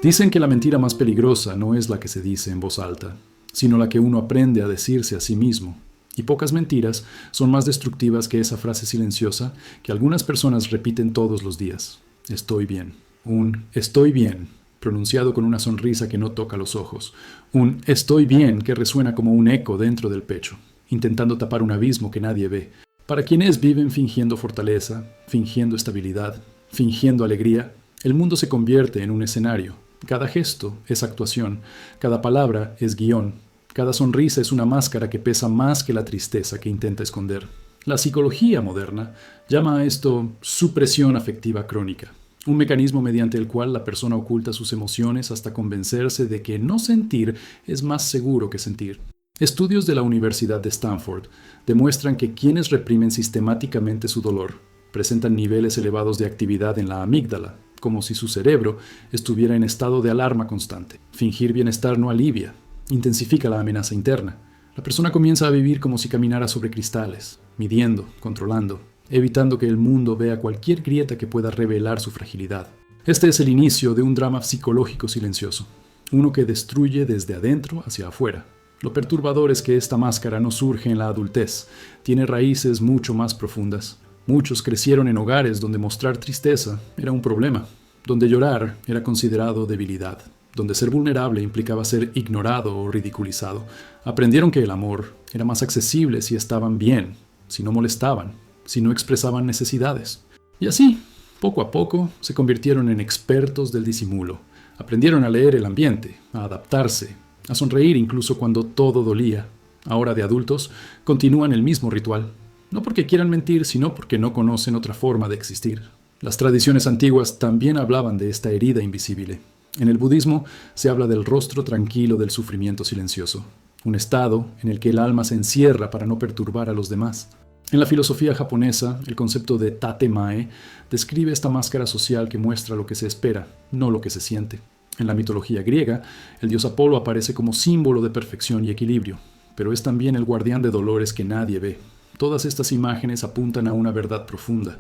Dicen que la mentira más peligrosa no es la que se dice en voz alta, sino la que uno aprende a decirse a sí mismo. Y pocas mentiras son más destructivas que esa frase silenciosa que algunas personas repiten todos los días. Estoy bien. Un estoy bien, pronunciado con una sonrisa que no toca los ojos. Un estoy bien que resuena como un eco dentro del pecho, intentando tapar un abismo que nadie ve. Para quienes viven fingiendo fortaleza, fingiendo estabilidad, fingiendo alegría, el mundo se convierte en un escenario. Cada gesto es actuación, cada palabra es guión, cada sonrisa es una máscara que pesa más que la tristeza que intenta esconder. La psicología moderna llama a esto supresión afectiva crónica, un mecanismo mediante el cual la persona oculta sus emociones hasta convencerse de que no sentir es más seguro que sentir. Estudios de la Universidad de Stanford demuestran que quienes reprimen sistemáticamente su dolor presentan niveles elevados de actividad en la amígdala, como si su cerebro estuviera en estado de alarma constante. Fingir bienestar no alivia, intensifica la amenaza interna. La persona comienza a vivir como si caminara sobre cristales, midiendo, controlando, evitando que el mundo vea cualquier grieta que pueda revelar su fragilidad. Este es el inicio de un drama psicológico silencioso, uno que destruye desde adentro hacia afuera. Lo perturbador es que esta máscara no surge en la adultez, tiene raíces mucho más profundas. Muchos crecieron en hogares donde mostrar tristeza era un problema, donde llorar era considerado debilidad, donde ser vulnerable implicaba ser ignorado o ridiculizado. Aprendieron que el amor era más accesible si estaban bien, si no molestaban, si no expresaban necesidades. Y así, poco a poco, se convirtieron en expertos del disimulo. Aprendieron a leer el ambiente, a adaptarse, a sonreír incluso cuando todo dolía. Ahora de adultos, continúan el mismo ritual. No porque quieran mentir, sino porque no conocen otra forma de existir. Las tradiciones antiguas también hablaban de esta herida invisible. En el budismo se habla del rostro tranquilo del sufrimiento silencioso, un estado en el que el alma se encierra para no perturbar a los demás. En la filosofía japonesa, el concepto de tatemae describe esta máscara social que muestra lo que se espera, no lo que se siente. En la mitología griega, el dios Apolo aparece como símbolo de perfección y equilibrio, pero es también el guardián de dolores que nadie ve. Todas estas imágenes apuntan a una verdad profunda.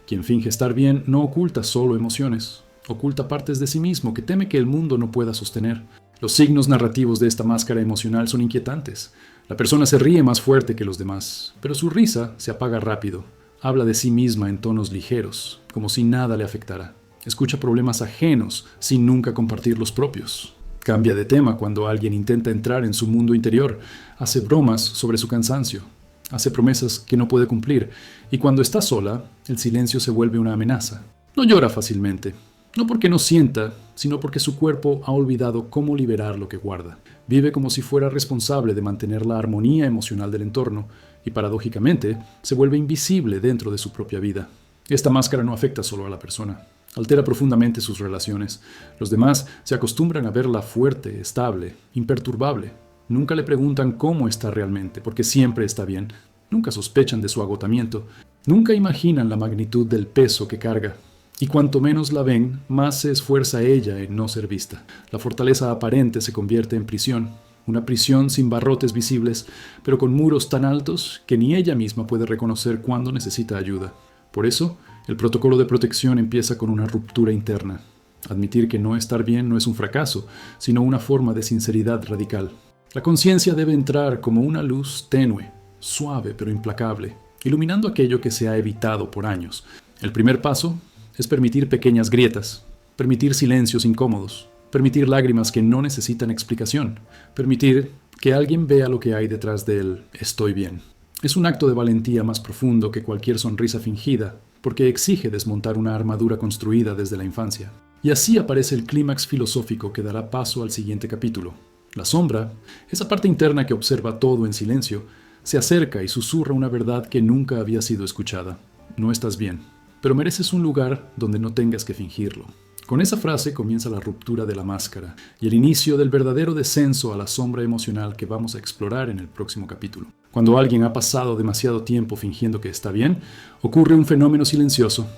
Quien finge estar bien no oculta solo emociones, oculta partes de sí mismo que teme que el mundo no pueda sostener. Los signos narrativos de esta máscara emocional son inquietantes. La persona se ríe más fuerte que los demás, pero su risa se apaga rápido. Habla de sí misma en tonos ligeros, como si nada le afectara. Escucha problemas ajenos sin nunca compartir los propios. Cambia de tema cuando alguien intenta entrar en su mundo interior. Hace bromas sobre su cansancio. Hace promesas que no puede cumplir, y cuando está sola, el silencio se vuelve una amenaza. No llora fácilmente, no porque no sienta, sino porque su cuerpo ha olvidado cómo liberar lo que guarda. Vive como si fuera responsable de mantener la armonía emocional del entorno, y paradójicamente, se vuelve invisible dentro de su propia vida. Esta máscara no afecta solo a la persona, altera profundamente sus relaciones. Los demás se acostumbran a verla fuerte, estable, imperturbable. Nunca le preguntan cómo está realmente, porque siempre está bien. Nunca sospechan de su agotamiento. Nunca imaginan la magnitud del peso que carga. Y cuanto menos la ven, más se esfuerza ella en no ser vista. La fortaleza aparente se convierte en prisión. Una prisión sin barrotes visibles, pero con muros tan altos que ni ella misma puede reconocer cuándo necesita ayuda. Por eso, el protocolo de protección empieza con una ruptura interna. Admitir que no estar bien no es un fracaso, sino una forma de sinceridad radical. La conciencia debe entrar como una luz tenue, suave pero implacable, iluminando aquello que se ha evitado por años. El primer paso es permitir pequeñas grietas, permitir silencios incómodos, permitir lágrimas que no necesitan explicación, permitir que alguien vea lo que hay detrás del estoy bien. Es un acto de valentía más profundo que cualquier sonrisa fingida, porque exige desmontar una armadura construida desde la infancia. Y así aparece el clímax filosófico que dará paso al siguiente capítulo. La sombra, esa parte interna que observa todo en silencio, se acerca y susurra una verdad que nunca había sido escuchada. No estás bien, pero mereces un lugar donde no tengas que fingirlo. Con esa frase comienza la ruptura de la máscara y el inicio del verdadero descenso a la sombra emocional que vamos a explorar en el próximo capítulo. Cuando alguien ha pasado demasiado tiempo fingiendo que está bien, ocurre un fenómeno silencioso.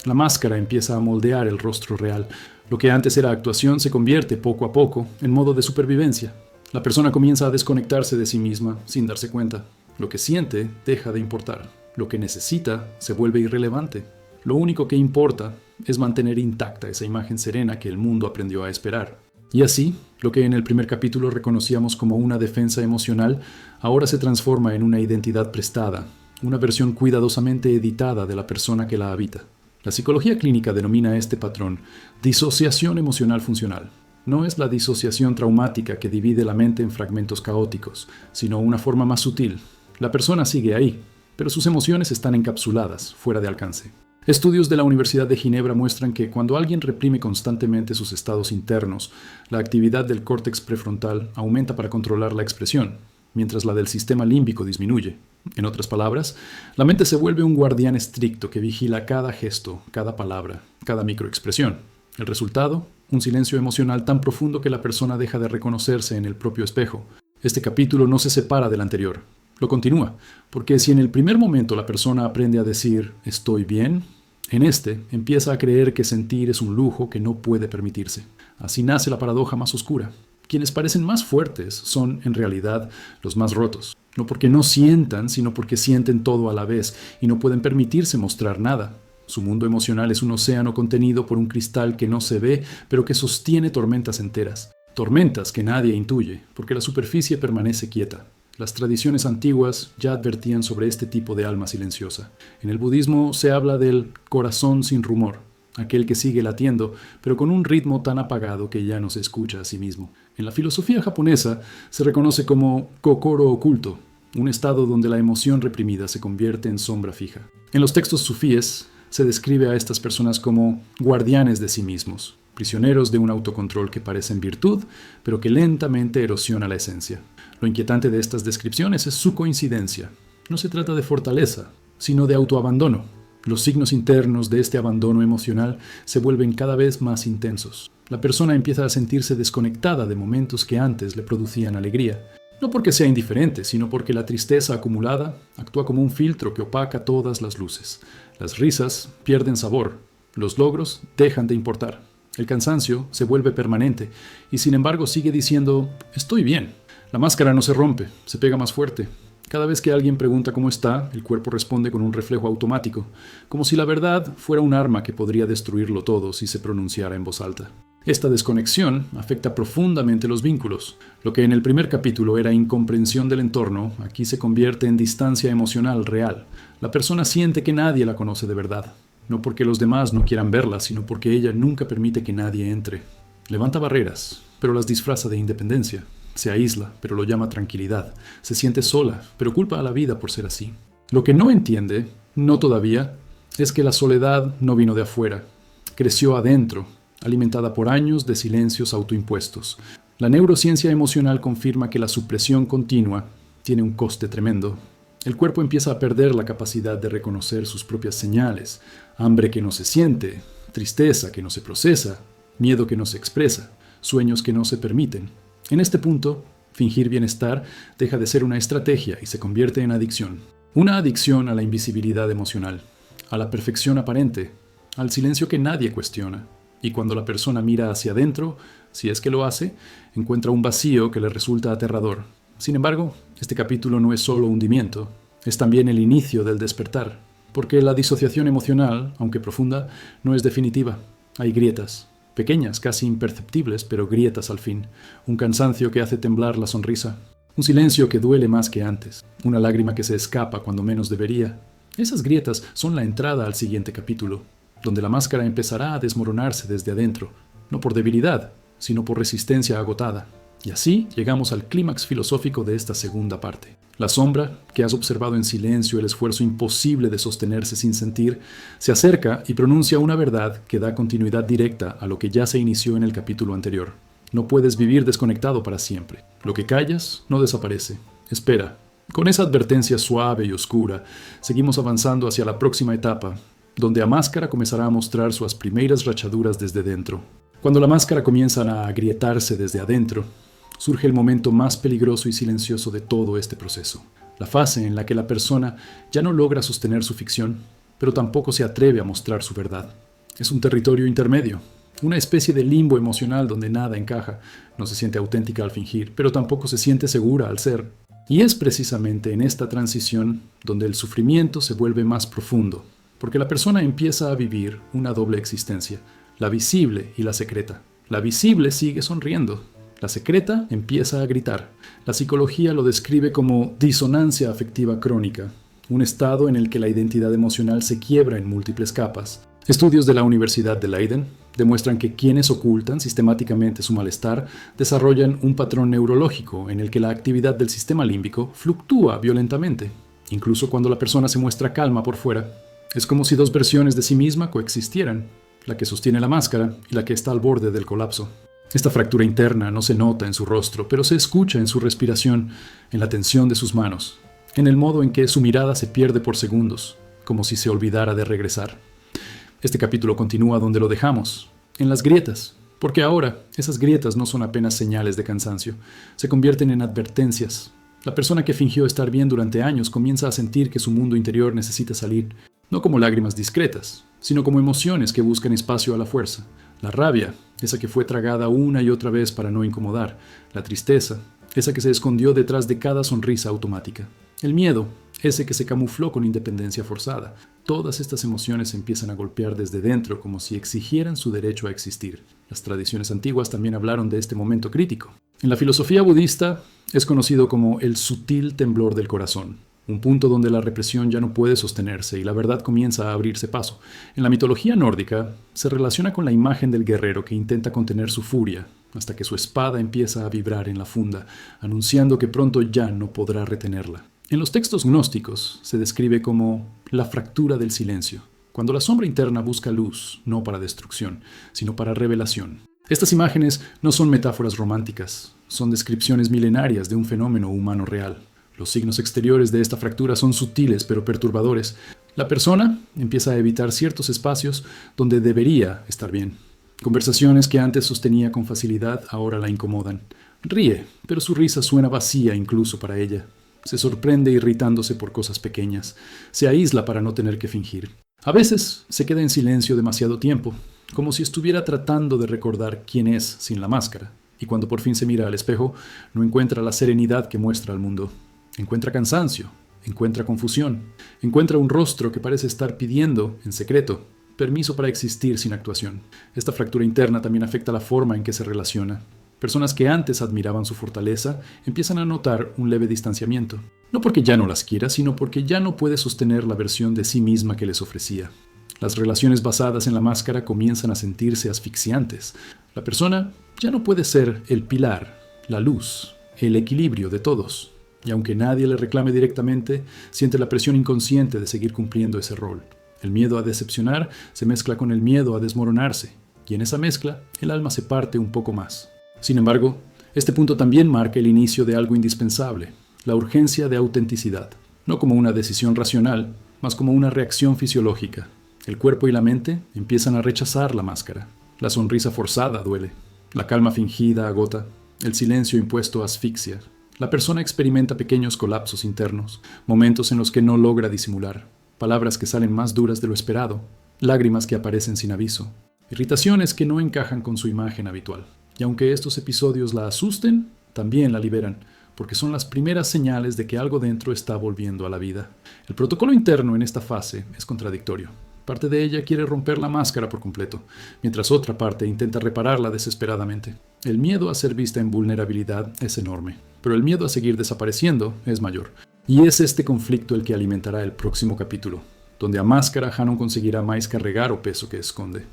La máscara empieza a moldear el rostro real. Lo que antes era actuación se convierte poco a poco en modo de supervivencia. La persona comienza a desconectarse de sí misma sin darse cuenta. Lo que siente deja de importar. Lo que necesita se vuelve irrelevante. Lo único que importa es mantener intacta esa imagen serena que el mundo aprendió a esperar. Y así, lo que en el primer capítulo reconocíamos como una defensa emocional, ahora se transforma en una identidad prestada, una versión cuidadosamente editada de la persona que la habita. La psicología clínica denomina este patrón disociación emocional funcional. No es la disociación traumática que divide la mente en fragmentos caóticos, sino una forma más sutil. La persona sigue ahí, pero sus emociones están encapsuladas, fuera de alcance. Estudios de la Universidad de Ginebra muestran que cuando alguien reprime constantemente sus estados internos, la actividad del córtex prefrontal aumenta para controlar la expresión, mientras la del sistema límbico disminuye. En otras palabras, la mente se vuelve un guardián estricto que vigila cada gesto, cada palabra, cada microexpresión. El resultado, un silencio emocional tan profundo que la persona deja de reconocerse en el propio espejo. Este capítulo no se separa del anterior. Lo continúa, porque si en el primer momento la persona aprende a decir «estoy bien», en este empieza a creer que sentir es un lujo que no puede permitirse. Así nace la paradoja más oscura. Quienes parecen más fuertes son, en realidad, los más rotos. No porque no sientan, sino porque sienten todo a la vez y no pueden permitirse mostrar nada. Su mundo emocional es un océano contenido por un cristal que no se ve, pero que sostiene tormentas enteras. Tormentas que nadie intuye, porque la superficie permanece quieta. Las tradiciones antiguas ya advertían sobre este tipo de alma silenciosa. En el budismo se habla del corazón sin rumor, aquel que sigue latiendo, pero con un ritmo tan apagado que ya no se escucha a sí mismo. En la filosofía japonesa se reconoce como kokoro oculto, un estado donde la emoción reprimida se convierte en sombra fija. En los textos sufíes se describe a estas personas como guardianes de sí mismos, prisioneros de un autocontrol que parece en virtud, pero que lentamente erosiona la esencia. Lo inquietante de estas descripciones es su coincidencia. No se trata de fortaleza, sino de autoabandono. Los signos internos de este abandono emocional se vuelven cada vez más intensos. La persona empieza a sentirse desconectada de momentos que antes le producían alegría. No porque sea indiferente, sino porque la tristeza acumulada actúa como un filtro que opaca todas las luces. Las risas pierden sabor, los logros dejan de importar. El cansancio se vuelve permanente y sin embargo sigue diciendo «estoy bien». La máscara no se rompe, se pega más fuerte. Cada vez que alguien pregunta cómo está, el cuerpo responde con un reflejo automático, como si la verdad fuera un arma que podría destruirlo todo si se pronunciara en voz alta. Esta desconexión afecta profundamente los vínculos. Lo que en el primer capítulo era incomprensión del entorno, aquí se convierte en distancia emocional real. La persona siente que nadie la conoce de verdad, no porque los demás no quieran verla, sino porque ella nunca permite que nadie entre. Levanta barreras, pero las disfraza de independencia. Se aísla, pero lo llama tranquilidad. Se siente sola, pero culpa a la vida por ser así. Lo que no entiende, no todavía, es que la soledad no vino de afuera. Creció adentro, alimentada por años de silencios autoimpuestos. La neurociencia emocional confirma que la supresión continua tiene un coste tremendo. El cuerpo empieza a perder la capacidad de reconocer sus propias señales. Hambre que no se siente, tristeza que no se procesa, miedo que no se expresa, sueños que no se permiten. En este punto, fingir bienestar deja de ser una estrategia y se convierte en adicción. Una adicción a la invisibilidad emocional, a la perfección aparente, al silencio que nadie cuestiona. Y cuando la persona mira hacia adentro, si es que lo hace, encuentra un vacío que le resulta aterrador. Sin embargo, este capítulo no es solo hundimiento, es también el inicio del despertar, porque la disociación emocional, aunque profunda, no es definitiva. Hay grietas. Pequeñas, casi imperceptibles, pero grietas al fin. Un cansancio que hace temblar la sonrisa. Un silencio que duele más que antes. Una lágrima que se escapa cuando menos debería. Esas grietas son la entrada al siguiente capítulo, donde la máscara empezará a desmoronarse desde adentro, no por debilidad, sino por resistencia agotada. Y así llegamos al clímax filosófico de esta segunda parte. La sombra, que has observado en silencio el esfuerzo imposible de sostenerse sin sentir, se acerca y pronuncia una verdad que da continuidad directa a lo que ya se inició en el capítulo anterior. No puedes vivir desconectado para siempre. Lo que callas no desaparece. Espera. Con esa advertencia suave y oscura, seguimos avanzando hacia la próxima etapa, donde a máscara comenzará a mostrar sus primeras rachaduras desde dentro. Cuando la máscara comienza a agrietarse desde adentro, surge el momento más peligroso y silencioso de todo este proceso. La fase en la que la persona ya no logra sostener su ficción, pero tampoco se atreve a mostrar su verdad. Es un territorio intermedio, una especie de limbo emocional donde nada encaja. No se siente auténtica al fingir, pero tampoco se siente segura al ser. Y es precisamente en esta transición donde el sufrimiento se vuelve más profundo, porque la persona empieza a vivir una doble existencia, la visible y la secreta. La visible sigue sonriendo, la secreta empieza a gritar. La psicología lo describe como disonancia afectiva crónica, un estado en el que la identidad emocional se quiebra en múltiples capas. Estudios de la Universidad de Leiden demuestran que quienes ocultan sistemáticamente su malestar desarrollan un patrón neurológico en el que la actividad del sistema límbico fluctúa violentamente, incluso cuando la persona se muestra calma por fuera. Es como si dos versiones de sí misma coexistieran, la que sostiene la máscara y la que está al borde del colapso. Esta fractura interna no se nota en su rostro, pero se escucha en su respiración, en la tensión de sus manos, en el modo en que su mirada se pierde por segundos, como si se olvidara de regresar. Este capítulo continúa donde lo dejamos, en las grietas, porque ahora esas grietas no son apenas señales de cansancio, se convierten en advertencias. La persona que fingió estar bien durante años comienza a sentir que su mundo interior necesita salir, no como lágrimas discretas, sino como emociones que buscan espacio a la fuerza. La rabia, esa que fue tragada una y otra vez para no incomodar. La tristeza, esa que se escondió detrás de cada sonrisa automática. El miedo, ese que se camufló con independencia forzada. Todas estas emociones empiezan a golpear desde dentro como si exigieran su derecho a existir. Las tradiciones antiguas también hablaron de este momento crítico. En la filosofía budista es conocido como el sutil temblor del corazón, un punto donde la represión ya no puede sostenerse y la verdad comienza a abrirse paso. En la mitología nórdica se relaciona con la imagen del guerrero que intenta contener su furia, hasta que su espada empieza a vibrar en la funda, anunciando que pronto ya no podrá retenerla. En los textos gnósticos se describe como la fractura del silencio, cuando la sombra interna busca luz, no para destrucción, sino para revelación. Estas imágenes no son metáforas románticas, son descripciones milenarias de un fenómeno humano real. Los signos exteriores de esta fractura son sutiles pero perturbadores. La persona empieza a evitar ciertos espacios donde debería estar bien. Conversaciones que antes sostenía con facilidad ahora la incomodan. Ríe, pero su risa suena vacía incluso para ella. Se sorprende irritándose por cosas pequeñas. Se aísla para no tener que fingir. A veces se queda en silencio demasiado tiempo, como si estuviera tratando de recordar quién es sin la máscara. Y cuando por fin se mira al espejo, no encuentra la serenidad que muestra al mundo. Encuentra cansancio, encuentra confusión, encuentra un rostro que parece estar pidiendo, en secreto, permiso para existir sin actuación. Esta fractura interna también afecta la forma en que se relaciona. Personas que antes admiraban su fortaleza empiezan a notar un leve distanciamiento. No porque ya no las quiera, sino porque ya no puede sostener la versión de sí misma que les ofrecía. Las relaciones basadas en la máscara comienzan a sentirse asfixiantes. La persona ya no puede ser el pilar, la luz, el equilibrio de todos. Y aunque nadie le reclame directamente, siente la presión inconsciente de seguir cumpliendo ese rol. El miedo a decepcionar se mezcla con el miedo a desmoronarse, y en esa mezcla el alma se parte un poco más. Sin embargo, este punto también marca el inicio de algo indispensable, la urgencia de autenticidad, no como una decisión racional, mas como una reacción fisiológica. El cuerpo y la mente empiezan a rechazar la máscara. La sonrisa forzada duele, la calma fingida agota, el silencio impuesto asfixia. La persona experimenta pequeños colapsos internos, momentos en los que no logra disimular, palabras que salen más duras de lo esperado, lágrimas que aparecen sin aviso, irritaciones que no encajan con su imagen habitual. Y aunque estos episodios la asusten, también la liberan, porque son las primeras señales de que algo dentro está volviendo a la vida. El protocolo interno en esta fase es contradictorio. Parte de ella quiere romper la máscara por completo, mientras otra parte intenta repararla desesperadamente. El miedo a ser vista en vulnerabilidad es enorme, pero el miedo a seguir desapareciendo es mayor. Y es este conflicto el que alimentará el próximo capítulo, donde a máscara Hanon conseguirá más carregar o peso que esconde.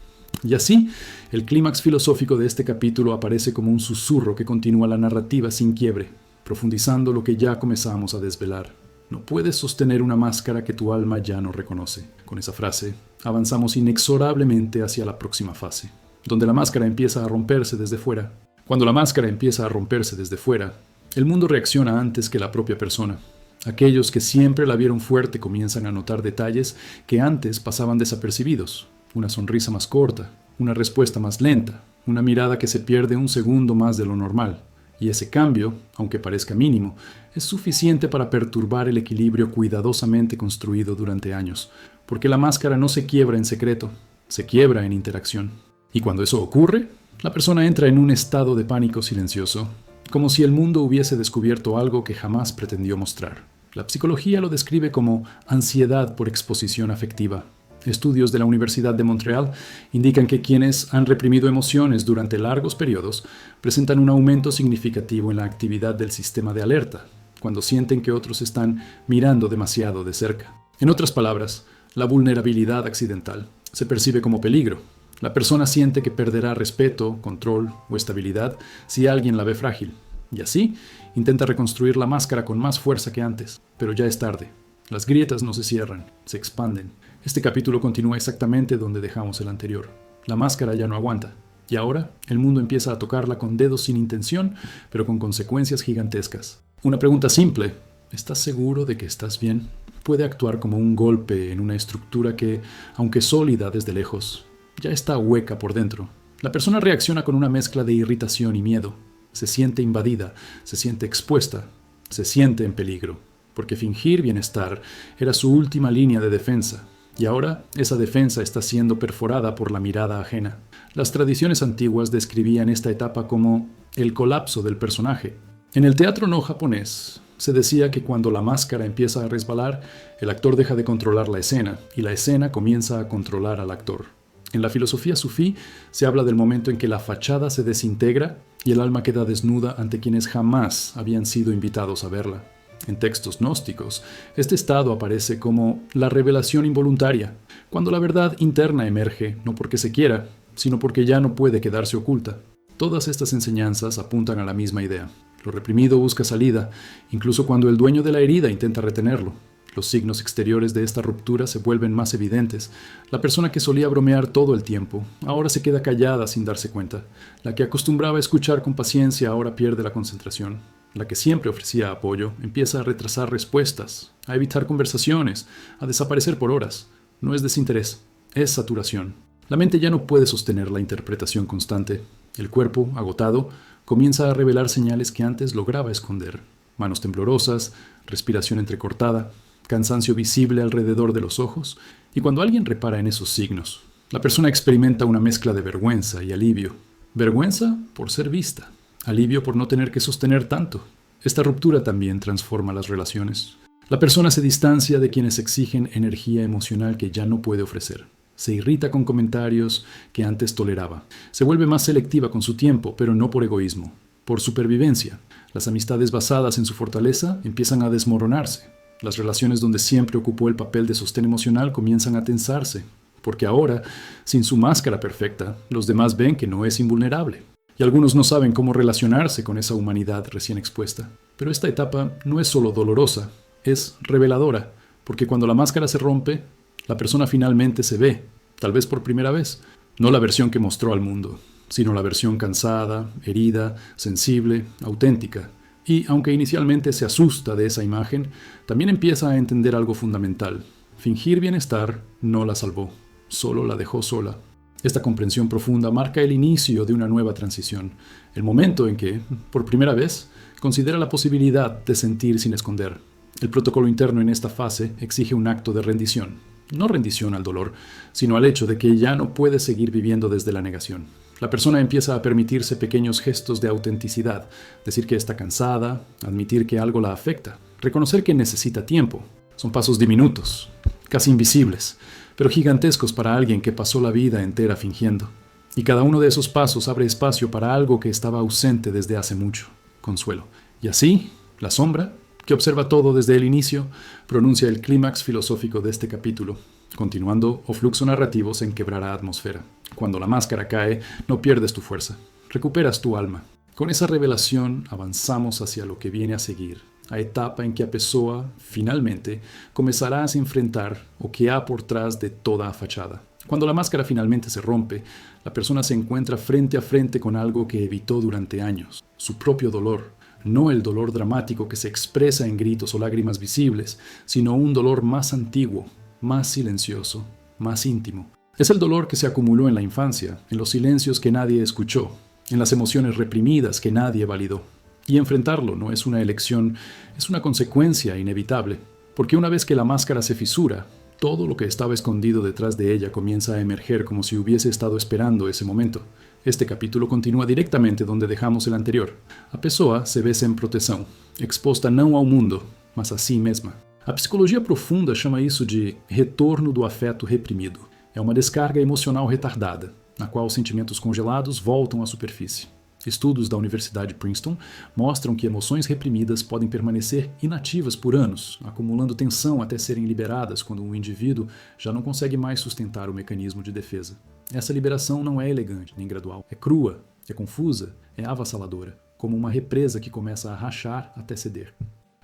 Y así, el clímax filosófico de este capítulo aparece como un susurro que continúa la narrativa sin quiebre, profundizando lo que ya comenzamos a desvelar. No puedes sostener una máscara que tu alma ya no reconoce. Con esa frase, avanzamos inexorablemente hacia la próxima fase, donde la máscara empieza a romperse desde fuera. Cuando la máscara empieza a romperse desde fuera, el mundo reacciona antes que la propia persona. Aquellos que siempre la vieron fuerte comienzan a notar detalles que antes pasaban desapercibidos. Una sonrisa más corta, una respuesta más lenta, una mirada que se pierde un segundo más de lo normal. Y ese cambio, aunque parezca mínimo, es suficiente para perturbar el equilibrio cuidadosamente construido durante años, porque la máscara no se quiebra en secreto, se quiebra en interacción. Y cuando eso ocurre, la persona entra en un estado de pánico silencioso, como si el mundo hubiese descubierto algo que jamás pretendió mostrar. La psicología lo describe como ansiedad por exposición afectiva. Estudios de la Universidad de Montreal indican que quienes han reprimido emociones durante largos periodos presentan un aumento significativo en la actividad del sistema de alerta, cuando sienten que otros están mirando demasiado de cerca. En otras palabras, la vulnerabilidad accidental se percibe como peligro. La persona siente que perderá respeto, control o estabilidad si alguien la ve frágil, y así intenta reconstruir la máscara con más fuerza que antes, pero ya es tarde. Las grietas no se cierran, se expanden. Este capítulo continúa exactamente donde dejamos el anterior. La máscara ya no aguanta, y ahora el mundo empieza a tocarla con dedos sin intención, pero con consecuencias gigantescas. Una pregunta simple: ¿estás seguro de que estás bien? Puede actuar como un golpe en una estructura que, aunque sólida desde lejos, ya está hueca por dentro. La persona reacciona con una mezcla de irritación y miedo. Se siente invadida, se siente expuesta, se siente en peligro, porque fingir bienestar era su última línea de defensa, y ahora esa defensa está siendo perforada por la mirada ajena. Las tradiciones antiguas describían esta etapa como el colapso del personaje. En el teatro no japonés, se decía que cuando la máscara empieza a resbalar, el actor deja de controlar la escena, y la escena comienza a controlar al actor. En la filosofía sufí se habla del momento en que la fachada se desintegra y el alma queda desnuda ante quienes jamás habían sido invitados a verla. En textos gnósticos, este estado aparece como la revelación involuntaria, cuando la verdad interna emerge, no porque se quiera, sino porque ya no puede quedarse oculta. Todas estas enseñanzas apuntan a la misma idea. Lo reprimido busca salida, incluso cuando el dueño de la herida intenta retenerlo. Los signos exteriores de esta ruptura se vuelven más evidentes. La persona que solía bromear todo el tiempo, ahora se queda callada sin darse cuenta. La que acostumbraba a escuchar con paciencia ahora pierde la concentración. La que siempre ofrecía apoyo empieza a retrasar respuestas, a evitar conversaciones, a desaparecer por horas. No es desinterés, es saturación. La mente ya no puede sostener la interpretación constante. El cuerpo, agotado, comienza a revelar señales que antes lograba esconder. Manos temblorosas, respiración entrecortada, cansancio visible alrededor de los ojos, y cuando alguien repara en esos signos, la persona experimenta una mezcla de vergüenza y alivio. Vergüenza por ser vista, alivio por no tener que sostener tanto. Esta ruptura también transforma las relaciones. La persona se distancia de quienes exigen energía emocional que ya no puede ofrecer. Se irrita con comentarios que antes toleraba. Se vuelve más selectiva con su tiempo, pero no por egoísmo, por supervivencia. Las amistades basadas en su fortaleza empiezan a desmoronarse. Las relaciones donde siempre ocupó el papel de sostén emocional comienzan a tensarse, porque ahora, sin su máscara perfecta, los demás ven que no es invulnerable. Y algunos no saben cómo relacionarse con esa humanidad recién expuesta. Pero esta etapa no es solo dolorosa, es reveladora, porque cuando la máscara se rompe, la persona finalmente se ve, tal vez por primera vez, no la versión que mostró al mundo, sino la versión cansada, herida, sensible, auténtica. Y aunque inicialmente se asusta de esa imagen, también empieza a entender algo fundamental. Fingir bienestar no la salvó, solo la dejó sola. Esta comprensión profunda marca el inicio de una nueva transición, el momento en que, por primera vez, considera la posibilidad de sentir sin esconder. El protocolo interno en esta fase exige un acto de rendición. No rendición al dolor, sino al hecho de que ya no puede seguir viviendo desde la negación. La persona empieza a permitirse pequeños gestos de autenticidad, decir que está cansada, admitir que algo la afecta, reconocer que necesita tiempo. Son pasos diminutos, casi invisibles, pero gigantescos para alguien que pasó la vida entera fingiendo. Y cada uno de esos pasos abre espacio para algo que estaba ausente desde hace mucho: consuelo. Y así, la sombra, que observa todo desde el inicio, pronuncia el clímax filosófico de este capítulo, continuando o fluxo narrativos en quebrada atmósfera. Cuando la máscara cae, no pierdes tu fuerza, recuperas tu alma. Con esa revelación avanzamos hacia lo que viene a seguir, a etapa en que a Pessoa, finalmente, comenzarás a enfrentar o que ha por tras de toda fachada. Cuando la máscara finalmente se rompe, la persona se encuentra frente a frente con algo que evitó durante años, su propio dolor. No el dolor dramático que se expresa en gritos o lágrimas visibles, sino un dolor más antiguo, más silencioso, más íntimo. Es el dolor que se acumuló en la infancia, en los silencios que nadie escuchó, en las emociones reprimidas que nadie validó. Y enfrentarlo no es una elección, es una consecuencia inevitable, porque una vez que la máscara se fisura, todo lo que estaba escondido detrás de ella comienza a emerger como si hubiese estado esperando ese momento. Este capítulo continúa directamente donde dejamos el anterior. A Pessoa se ve sem proteção, exposta não ao mundo, mas a si mesma. A psicologia profunda chama isso de retorno do afeto reprimido. É uma descarga emocional retardada, na qual os sentimentos congelados voltam à superfície. Estudos da Universidade de Princeton mostram que emoções reprimidas podem permanecer inativas por anos, acumulando tensão até serem liberadas quando um indivíduo já não consegue mais sustentar o mecanismo de defesa. Essa liberação não é elegante nem gradual, é crua, é confusa, é avassaladora, como uma represa que começa a rachar até ceder.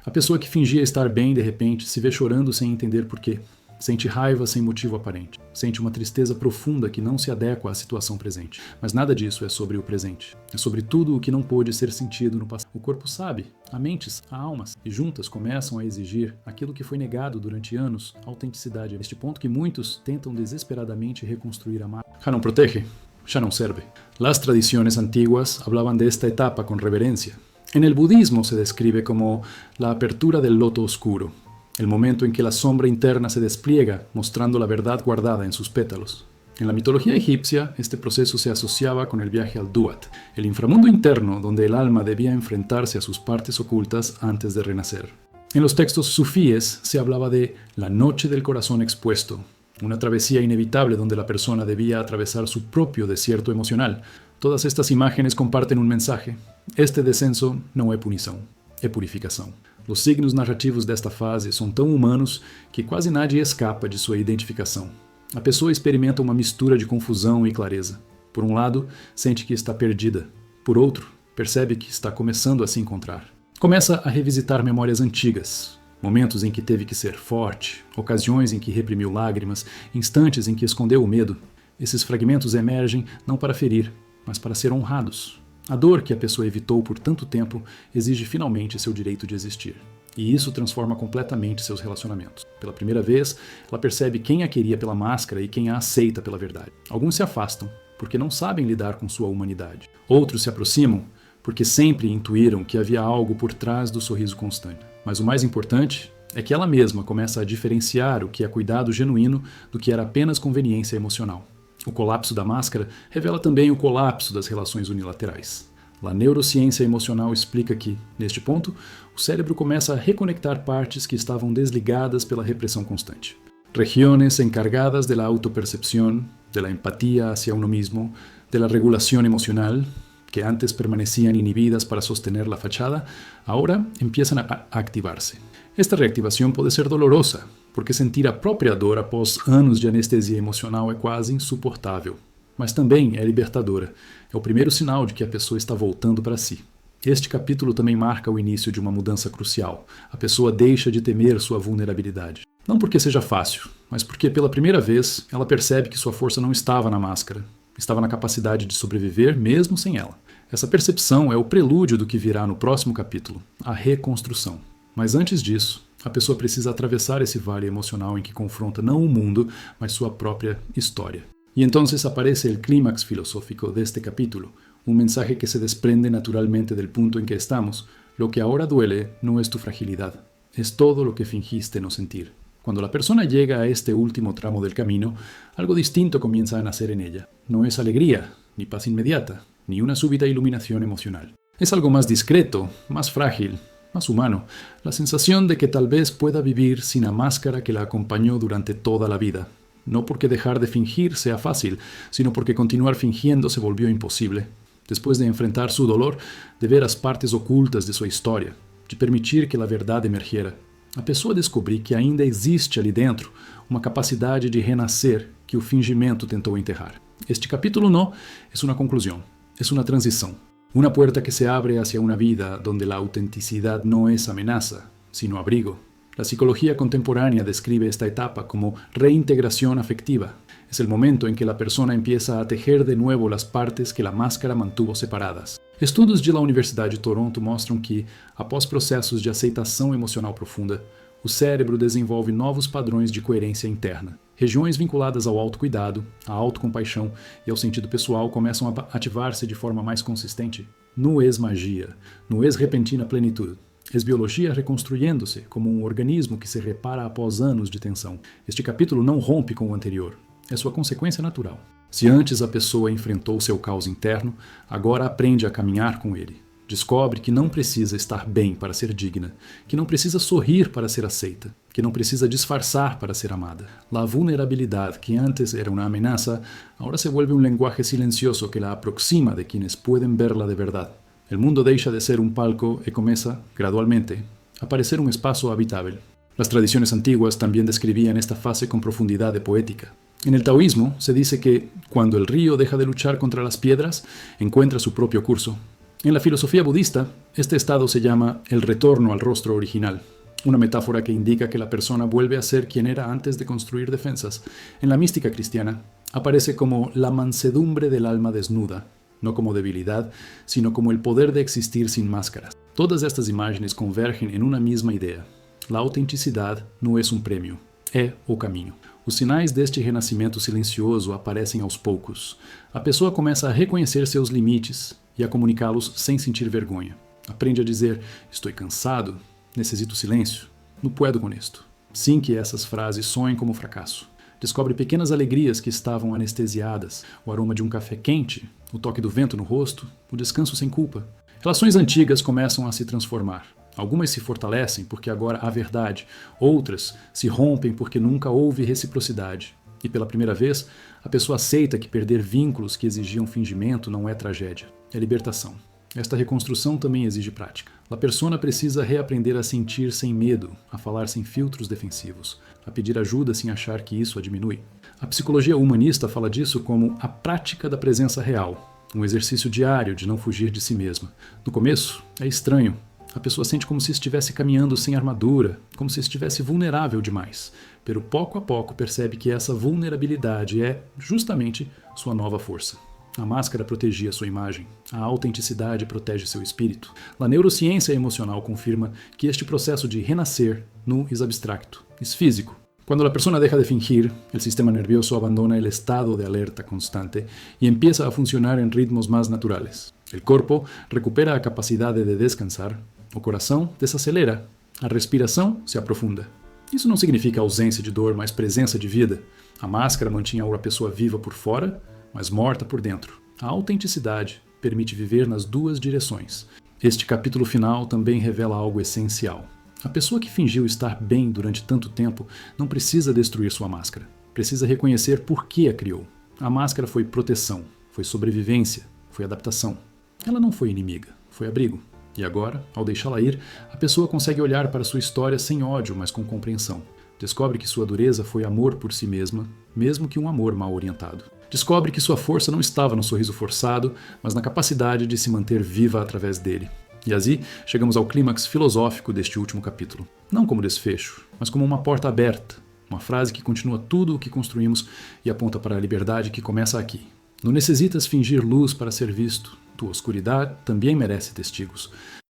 A pessoa que fingia estar bem, de repente, se vê chorando sem entender porquê. Sente raiva sem motivo aparente. Sente uma tristeza profunda que não se adequa à situação presente. Mas nada disso é sobre o presente. É sobre tudo o que não pôde ser sentido no passado. O corpo sabe, há mentes, há almas, e juntas começam a exigir aquilo que foi negado durante anos, autenticidade. A este ponto que muitos tentam desesperadamente reconstruir a marca. Já não protege, já não serve. Las tradiciones antiguas hablaban de esta etapa con reverencia. En el budismo se describe como la apertura del loto oscuro, el momento en que la sombra interna se despliega, mostrando la verdad guardada en sus pétalos. En la mitología egipcia, este proceso se asociaba con el viaje al Duat, el inframundo interno donde el alma debía enfrentarse a sus partes ocultas antes de renacer. En los textos sufíes se hablaba de la noche del corazón expuesto, una travesía inevitable donde la persona debía atravesar su propio desierto emocional. Todas estas imágenes comparten un mensaje. Este descenso não é punição, é purificação. Os signos narrativos desta fase são tão humanos que quase nadie escapa de sua identificação. A pessoa experimenta uma mistura de confusão e clareza. Por um lado, sente que está perdida. Por outro, percebe que está começando a se encontrar. Começa a revisitar memórias antigas, momentos em que teve que ser forte, ocasiões em que reprimiu lágrimas, instantes em que escondeu o medo. Esses fragmentos emergem não para ferir, mas para ser honrados. A dor que a pessoa evitou por tanto tempo exige finalmente seu direito de existir. E isso transforma completamente seus relacionamentos. Pela primeira vez, ela percebe quem a queria pela máscara e quem a aceita pela verdade. Alguns se afastam, porque não sabem lidar com sua humanidade. Outros se aproximam, porque sempre intuíram que havia algo por trás do sorriso constante. Mas o mais importante é que ela mesma começa a diferenciar o que é cuidado genuíno do que era apenas conveniência emocional. O colapso da máscara revela também o colapso das relações unilaterais. A neurociência emocional explica que, neste ponto, o cérebro começa a reconectar partes que estavam desligadas pela repressão constante. Regiones encargadas de la autopercepción, de la empatía hacia uno mismo, de la regulación emocional, que antes permanecían inhibidas para sostener la fachada, ahora empiezan a activarse. Esta reactivação pode ser dolorosa, porque sentir a própria dor após anos de anestesia emocional é quase insuportável. Mas também é libertadora. É o primeiro sinal de que a pessoa está voltando para si. Este capítulo também marca o início de uma mudança crucial. A pessoa deixa de temer sua vulnerabilidade. Não porque seja fácil, mas porque pela primeira vez ela percebe que sua força não estava na máscara. Estava na capacidade de sobreviver mesmo sem ela. Essa percepção é o prelúdio do que virá no próximo capítulo, a reconstrução. Mas antes disso, a pessoa precisa atravessar esse vale emocional em que confronta não o mundo, mas sua própria história. Y entonces aparece el clímax filosófico de este capítulo, un mensaje que se desprende naturalmente del punto en que estamos. Lo que ahora duele no es tu fragilidad, es todo lo que fingiste no sentir. Cuando la persona llega a este último tramo del camino, algo distinto comienza a nacer en ella. No es alegría, ni paz inmediata, ni una súbita iluminación emocional. Es algo más discreto, más frágil, más humano, la sensación de que tal vez pueda vivir sin la máscara que la acompañó durante toda la vida. No porque dejar de fingir sea fácil, sino porque continuar fingiendo se volvió imposible. Después de enfrentar su dolor, de ver as partes ocultas de sua história, de permitir que a verdade emergiera, a pessoa descobriu que ainda existe ali dentro uma capacidade de renascer que o fingimento tentou enterrar. Este capítulo no es una conclusión, es una transición. Una puerta que se abre hacia una vida donde la autenticidad no es amenaza, sino abrigo. La psicología contemporánea describe esta etapa como reintegración afectiva. Es el momento en que la persona empieza a tejer de nuevo las partes que la máscara mantuvo separadas. Estudos de la Universidade de Toronto mostram que, após processos de aceitação emocional profunda, o cérebro desenvolve novos padrões de coerência interna. Regiões vinculadas ao autocuidado, à autocompaixão e ao sentido pessoal começam a ativar-se de forma mais consistente. No es magia, no es repentina plenitude. Es biologia reconstruindo-se como um organismo que se repara após anos de tensão. Este capítulo não rompe com o anterior. É sua consequência natural. Se antes a pessoa enfrentou seu caos interno, agora aprende a caminhar com ele. Descobre que não precisa estar bem para ser digna, que não precisa sorrir para ser aceita, que não precisa disfarçar para ser amada. La vulnerabilidad, que antes era una amenaza, ahora se vuelve un lenguaje silencioso que la aproxima de quienes pueden verla de verdad. El mundo deja de ser un palco y comienza, gradualmente, a parecer un espacio habitable. Las tradiciones antiguas también describían esta fase con profundidad de poética. En el taoísmo se dice que cuando el río deja de luchar contra las piedras, encuentra su propio curso. En la filosofía budista, este estado se llama el retorno al rostro original, una metáfora que indica que la persona vuelve a ser quien era antes de construir defensas. En la mística cristiana, aparece como la mansedumbre del alma desnuda, no como debilidad, sino como el poder de existir sin máscaras. Todas estas imágenes convergen en una misma idea. La autenticidade não é um prêmio, é o caminho. Os sinais deste renascimento silencioso aparecem aos poucos. A pessoa começa a reconhecer seus limites e a comunicá-los sem sentir vergonha. Aprende a dizer, estou cansado, necessito silêncio, não puedo com isto. Sim que essas frases soem como fracasso. Descobre pequenas alegrias que estavam anestesiadas, o aroma de um café quente, o toque do vento no rosto, o descanso sem culpa. Relações antigas começam a se transformar. Algumas se fortalecem porque agora há verdade, outras se rompem porque nunca houve reciprocidade. E pela primeira vez, a pessoa aceita que perder vínculos que exigiam fingimento não é tragédia, é libertação. Esta reconstrução também exige prática. A persona precisa reaprender a sentir sem medo, a falar sem filtros defensivos, a pedir ajuda sem achar que isso a diminui. A psicologia humanista fala disso como a prática da presença real, um exercício diário de não fugir de si mesma. No começo, é estranho. A pessoa sente como se estivesse caminhando sem armadura, como se estivesse vulnerável demais. Pero pouco a pouco percebe que essa vulnerabilidade é, justamente, sua nova força. A máscara protegia sua imagem, a autenticidade protege seu espírito. A neurociência emocional confirma que este processo de renascer não é abstracto, é físico. Quando a pessoa deixa de fingir, o sistema nervioso abandona o estado de alerta constante e empieza a funcionar em ritmos mais naturais. O corpo recupera a capacidade de descansar, o coração desacelera, a respiração se aprofunda. Isso não significa ausência de dor, mas presença de vida. A máscara mantinha a pessoa viva por fora, mas morta por dentro. A autenticidade permite viver nas duas direções. Este capítulo final também revela algo essencial. A pessoa que fingiu estar bem durante tanto tempo não precisa destruir sua máscara. Precisa reconhecer por que a criou. A máscara foi proteção, foi sobrevivência, foi adaptação. Ela não foi inimiga, foi abrigo. E agora, ao deixá-la ir, a pessoa consegue olhar para sua história sem ódio, mas com compreensão. Descobre que sua dureza foi amor por si mesma, mesmo que um amor mal orientado. Descobre que sua força não estava no sorriso forçado, mas na capacidade de se manter viva através dele. E assim, chegamos ao clímax filosófico deste último capítulo. Não como desfecho, mas como uma porta aberta. Uma frase que continua tudo o que construímos e aponta para a liberdade que começa aqui. Não necessitas fingir luz para ser visto. Tua oscuridade também merece testigos.